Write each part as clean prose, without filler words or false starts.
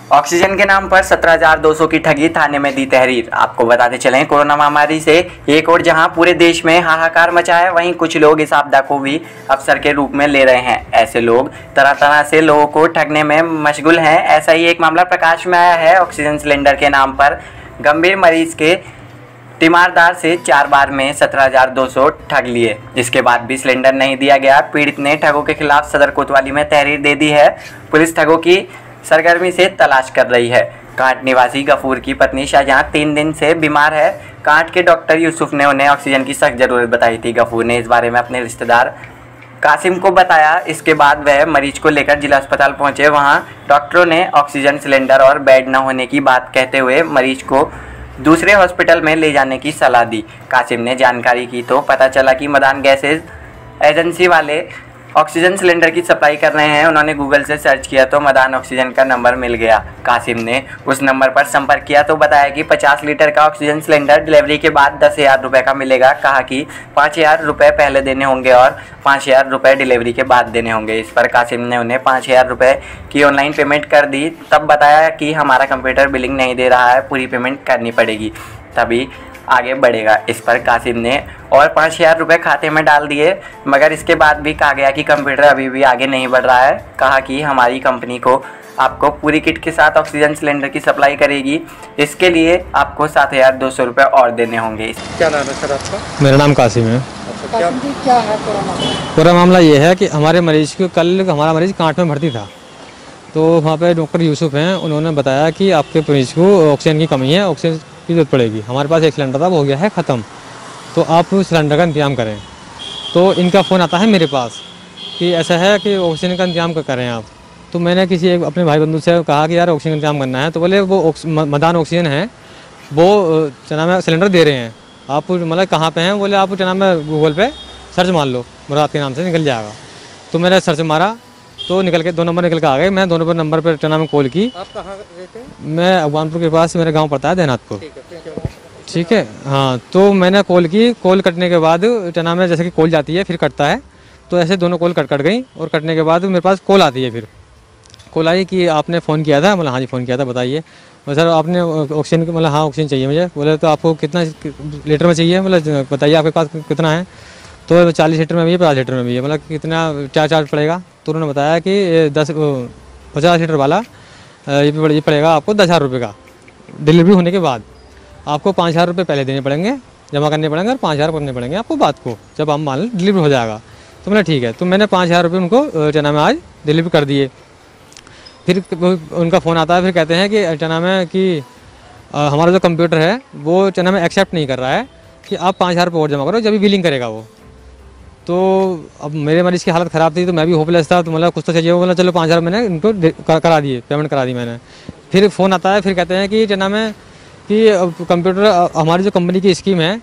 Oxygen के नाम पर 17,200 की ठगी, थाने में दी तहरीर। आपको बताते चलें, कोरोना महामारी से एक और जहां पूरे देश में हाहाकार मचा है, वहीं कुछ लोग इस आपदा को भी अवसर के रूप में ले रहे हैं। ऐसे लोग तरह तरह से लोगों को ठगने में मशगूल हैं। ऐसा ही एक मामला प्रकाश में आया है। ऑक्सीजन सिलेंडर के नाम पर गंभीर मरीज के तीमारदार से 4 बार में 17,200 ठग लिए। इसके बाद भी सिलेंडर नहीं दिया गया। पीड़ित ने ठगों के खिलाफ सदर कोतवाली में तहरीर दे दी है। पुलिस ठगों की सरगर्मी से तलाश कर रही है। कांट निवासी गफूर की पत्नी शाहजहां 3 दिन से बीमार है। कांट के डॉक्टर यूसुफ ने उन्हें ऑक्सीजन की सख्त जरूरत बताई थी। गफूर ने इस बारे में अपने रिश्तेदार कासिम को बताया। इसके बाद वह मरीज को लेकर जिला अस्पताल पहुंचे। वहां डॉक्टरों ने ऑक्सीजन सिलेंडर और बेड न होने की बात कहते हुए मरीज को दूसरे हॉस्पिटल में ले जाने की सलाह दी। कासिम ने जानकारी की तो पता चला कि मदान गैसेज एजेंसी वाले ऑक्सीजन सिलेंडर की सप्लाई कर रहे हैं। उन्होंने गूगल से सर्च किया तो मदान ऑक्सीजन का नंबर मिल गया। कासिम ने उस नंबर पर संपर्क किया तो बताया कि 50 लीटर का ऑक्सीजन सिलेंडर डिलीवरी के बाद 10,000 रुपये का मिलेगा। कहा कि 5,000 रुपये पहले देने होंगे और 5,000 रुपये डिलीवरी के बाद देने होंगे। इस पर कासिम ने उन्हें 5,000 रुपये की ऑनलाइन पेमेंट कर दी। तब बताया कि हमारा कंप्यूटर बिलिंग नहीं दे रहा है, पूरी पेमेंट करनी पड़ेगी, तभी आगे बढ़ेगा। इस पर कासिम ने और 5,000 रुपये खाते में डाल दिए, मगर इसके बाद भी कहा गया कि कंप्यूटर अभी भी आगे नहीं बढ़ रहा है। कहा कि हमारी कंपनी को आपको पूरी किट के साथ ऑक्सीजन सिलेंडर की सप्लाई करेगी। इसके लिए आपको 7,200 रुपये और देने होंगे। क्या नाम है सर आपका? मेरा नाम कासिम है। अच्छा, क्या है पूरा मामला ये है कि हमारे मरीज को कल हमारा मरीज कांट में भर्ती था, तो वहाँ पे डॉक्टर यूसुफ हैं, उन्होंने बताया कि आपके मरीज को ऑक्सीजन की कमी है, ऑक्सीजन की जरूरत पड़ेगी। हमारे पास एक सिलेंडर था, वो हो गया है ख़त्म, तो आप सिलेंडर का इंतजाम करें। तो इनका फ़ोन आता है मेरे पास कि ऐसा है कि ऑक्सीजन का इंतजाम करें आप। तो मैंने किसी एक अपने भाई बंधु से कहा कि यार ऑक्सीजन का इंतजाम करना है, तो बोले वो मदान ऑक्सीजन है, वो क्या नाम है सिलेंडर दे रहे हैं। आप मतलब कहाँ पे हैं? बोले आप क्या नाम है गूगल पे सर्च मार लो, मुराद के नाम से निकल जाएगा। तो मैंने सर्च मारा तो निकल के 2 नंबर निकल के आ गए। मैं दोनों नंबर पर क्या नाम है कॉल की। आप कहाँ रहते हैं? मैं अफगानपुर के पास, मेरा गांव पड़ता है देनाथपुर। ठीक है, हाँ। तो मैंने कॉल की, कॉल कटने के बाद क्या नाम है जैसे कि कॉल जाती है फिर कटता है, तो ऐसे दोनों कॉल कट गई। और कटने के बाद मेरे पास कॉल आती है, फिर कॉल आई कि आपने फ़ोन किया था। मतलब हाँ जी फ़ोन किया था, बताइए। सर आपने ऑक्सीजन मतलब हाँ ऑक्सीजन चाहिए मुझे। बोले तो आपको कितना लीटर में चाहिए, मतलब बताइए आपके पास कितना है। तो 40 लीटर में भी है, 50 लीटर में भी है, मतलब कितना क्या चार्ज पड़ेगा। तो उन्होंने बताया कि 50 लीटर वाला ये पड़ेगा आपको 10,000 रुपये का। डिलीवरी होने के बाद आपको 5,000 रुपये पहले देने पड़ेंगे, जमा करने पड़ेंगे, और 5,000 करने पड़ेंगे आपको बाद को, जब आप माल डिलीवरी हो जाएगा। तो मैंने ठीक है। तो मैंने 5,000 रुपये उनको क्या नाम है आज डिलीवरी कर दिए। फिर उनका फ़ोन आता है, फिर कहते हैं कि क्या नाम है कि हमारा जो कंप्यूटर है वो क्या नाम है एक्सेप्ट नहीं कर रहा है कि आप 5,000 रुपये और जमा करो, जब भी बिलिंग करेगा वो। तो अब मेरे मरीज़ की हालत ख़राब थी, तो मैं भी होपलेस था, तो मतलब कुछ तो चाहिए। बोला चलो 5,000 मैंने इनको करा दिए, पेमेंट करा दी मैंने। फिर फ़ोन आता है, फिर कहते हैं कि क्या नाम है कि कंप्यूटर हमारी जो कंपनी की स्कीम है,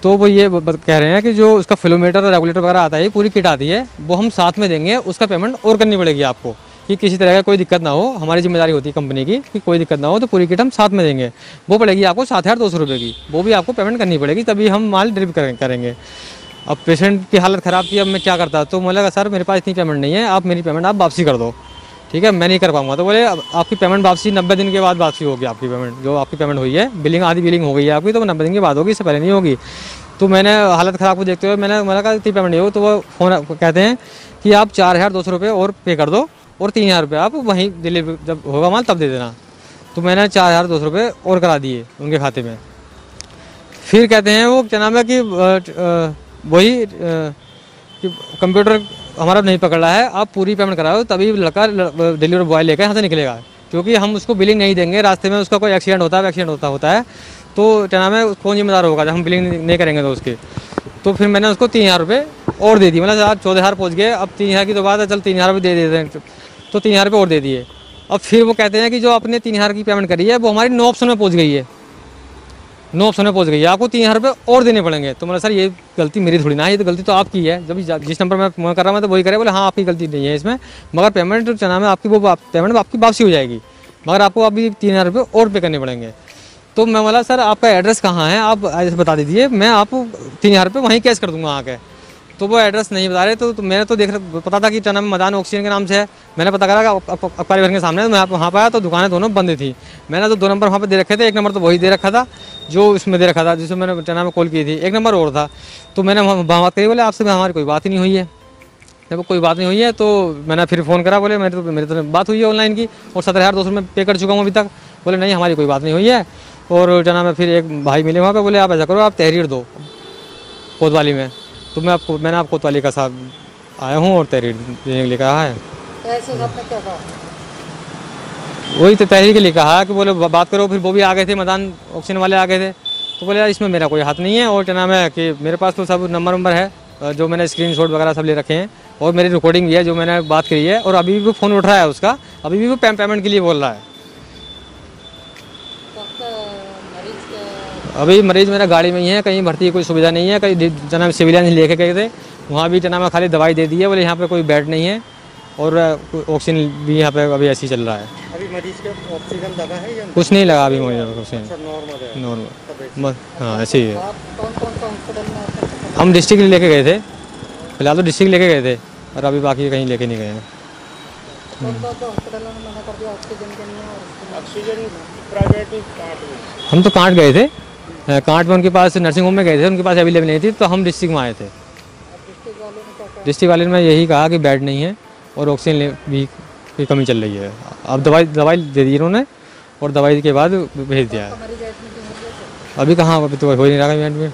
तो वो ये कह रहे हैं कि जो उसका फिलोमीटर और रेगुलेटर वगैरह आता है, पूरी किट आती है, वो हम साथ में देंगे, उसका पेमेंट और करनी पड़ेगी आपको, कि किसी तरह का कोई दिक्कत ना हो। हमारी जिम्मेदारी होती है कंपनी की कि कोई दिक्कत ना हो, तो पूरी किट हम साथ में देंगे। वो पड़ेगी आपको 7,200 रुपये की, वो भी आपको पेमेंट करनी पड़ेगी, तभी हम माल डिलीवर करेंगे। अब पेशेंट की हालत ख़राब थी, अब मैं क्या करता। तो बोला लगा सर मेरे पास इतनी पेमेंट नहीं है, आप मेरी पेमेंट आप वापसी कर दो। ठीक है, मैं नहीं कर पाऊंगा। तो बोले आपकी पेमेंट वापसी 90 दिन के बाद वापसी होगी। आपकी पेमेंट जो आपकी पेमेंट हुई है, बिलिंग आधी बिलिंग हो गई है आपकी, तो 90 दिन के बाद होगी, इससे पहले नहीं होगी। तो मैंने हालत ख़राब को देखते हुए मैंने कहा इतनी पेमेंट नहीं हो। तो वो फ़ोन कहते हैं कि आप 4,200 रुपये और पे कर दो, और 3,000 रुपये आप वहीं डिलीवरी जब होगा माल तब दे देना। तो मैंने 4,200 रुपये और करा दिए उनके खाते में। फिर कहते हैं वो क्या नाम है कि वही कि कंप्यूटर हमारा नहीं पकड़ रहा है, आप पूरी पेमेंट कराओ, तभी लड़का डिलीवरी बॉय लेकर यहाँ से निकलेगा, क्योंकि हम उसको बिलिंग नहीं देंगे। रास्ते में उसका कोई एक्सीडेंट होता है तो क्या नाम है कौन जिम्मेदार होगा जब हम बिलिंग नहीं करेंगे तो उसके। तो फिर मैंने उसको 3,000 रुपये और दे दिए, मतलब 14,000 पहुँच गए। अब 3,000 की तो बात है, चल 3,000 रुपये दे देते हैं, तो 3,000 रुपये और दे दिए। अब फिर वो कहते हैं कि जो आपने 3,000 की पेमेंट करी है वो हमारी 9 ऑप्शन में पहुँच गई है, 9 ऑप्शन में पहुँच गई है, आपको 3,000 रुपये और देने पड़ेंगे। तो मतलब सर ये गलती मेरी थोड़ी ना है, ये तो गलती तो आपकी है। जब जिस नंबर मैं कर रहा हूँ तो वही करे। बोले हाँ आपकी गलती नहीं है इसमें, मगर पेमेंट क्या नाम है आपकी वो पेमेंट आपकी वापसी हो जाएगी, मगर आपको अभी 3,000 रुपये और पे करने पड़ेंगे। तो मैं बोला सर आपका एड्रेस कहाँ है, आप एड्रेस बता दीजिए, मैं आप 3,000 रुपये वहीं कैश कर दूँगा आके। तो वो एड्रेस नहीं बता रहे। तो मैंने तो पता था कि टना में मदान ऑक्सीजन के नाम से है। मैंने पता करा अखबारी घर के सामने, मैं वहाँ पर आया तो दुकानें दोनों बंद थी। मैंने तो 2 नंबर वहाँ पर दे रखे थे, 1 नंबर तो वही दे रखा था जो इसमें दे रखा था जिसमें मैंने टना में कॉल की थी। 1 नंबर और था। तो मैंने वहाँ बात करी, बोले आपसे हमारी कोई बात ही नहीं हुई है। जब कोई बात नहीं हुई है तो मैंने फिर फ़ोन करा, बोले मेरी तो बात हुई है ऑनलाइन की और 17,200 में पे कर चुका हूँ अभी तक। बोले नहीं हमारी कोई बात नहीं हुई है। और क्या नाम है, फिर एक भाई मिले वहाँ पे, बोले आप ऐसा करो आप तहरीर दो कोतवाली में। तो मैंने आप कोतवाली का साहब आया हूँ और तहरीर देने के लिए कहा है। ऐसे आपने क्या कहा? वही तो तहरीर के लिए कहा कि बोले बात करो। फिर वो भी आ गए थे, मदान ऑक्सीजन वाले आ गए थे। तो बोले यार इसमें मेरा कोई हाथ नहीं है और क्या नाम है कि मेरे पास तो सब नंबर है जो मैंने स्क्रीनशॉट वगैरह सब ले रखे हैं और मेरी रिकॉर्डिंग भी है जो मैंने बात करी है। और अभी भी वो फ़ोन उठ रहा है उसका, अभी भी वो पेमेंट के लिए बोल रहा है। अभी मरीज़ मेरा गाड़ी में ही है, कहीं भर्ती की कोई सुविधा नहीं है। कहीं जना सिविलियन लेके गए थे, वहाँ भी जना में खाली दवाई दे दी है। बोले यहाँ पे कोई बेड नहीं है और ऑक्सीजन भी यहाँ पे अभी ऐसे ही चल रहा है। अभी मरीज के ऑक्सीजन लगा है या कुछ नहीं लगा अभी मुझे ऑक्सीजन। नॉर्मल हाँ ऐसे ही है। कौन सा हॉस्पिटल में? हम डिस्ट्रिक्ट लेके गए थे, फिलहाल तो डिस्ट्रिक्ट लेके गए थे और अभी बाकी कहीं लेके नहीं गए हैं। हॉस्पिटल में मना कर दिया ऑक्सीजन के लिए? ऑक्सीजन प्राइवेट कांट हम तो कांट गए थे, कांट में उनके पास नर्सिंग होम में गए थे, उनके पास अवेलेबल नहीं थी तो हम डिस्ट्रिक्ट में आए थे। डिस्ट्रिक्ट वाले ने यही कहा कि बेड नहीं है और ऑक्सीजन भी की कमी चल रही है। अब दवाई दे दी उन्होंने और दवाई के बाद भेज दिया है। अभी कहाँ, अभी तो हो नहीं रहा एडमिट।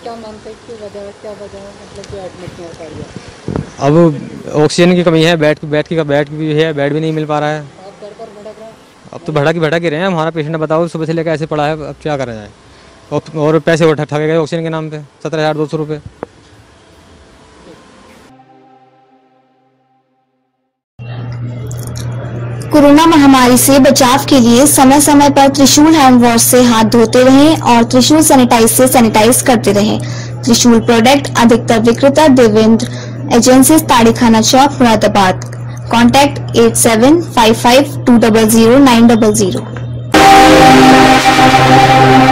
क्या मानते हैं कि क्या वजह मतलब कि एडमिट नहीं हो पा रही है? अब ऑक्सीजन की कमी है, बेड की भी है, बेड भी नहीं मिल पा रहा है। आप घर पर भटक रहे हैं? अब तो भटक ही रहे हैं। हमारा पेशेंट बताओ सुबह से लेकर ऐसे पड़ा है, अब क्या करा जाए। और पैसे ठगे गए ऑक्सीजन के नाम पे 17,200 रुपये। कोरोना महामारी से बचाव के लिए समय समय पर त्रिशूल हैंड वॉश से हाथ धोते रहें और त्रिशूल सैनिटाइज से सैनिटाइज करते रहें। त्रिशूल प्रोडक्ट अधिकतर विक्रेता देवेंद्र एजेंसीज ताड़ीखाना चौक मुरादाबाद। कॉन्टैक्ट 8755200900।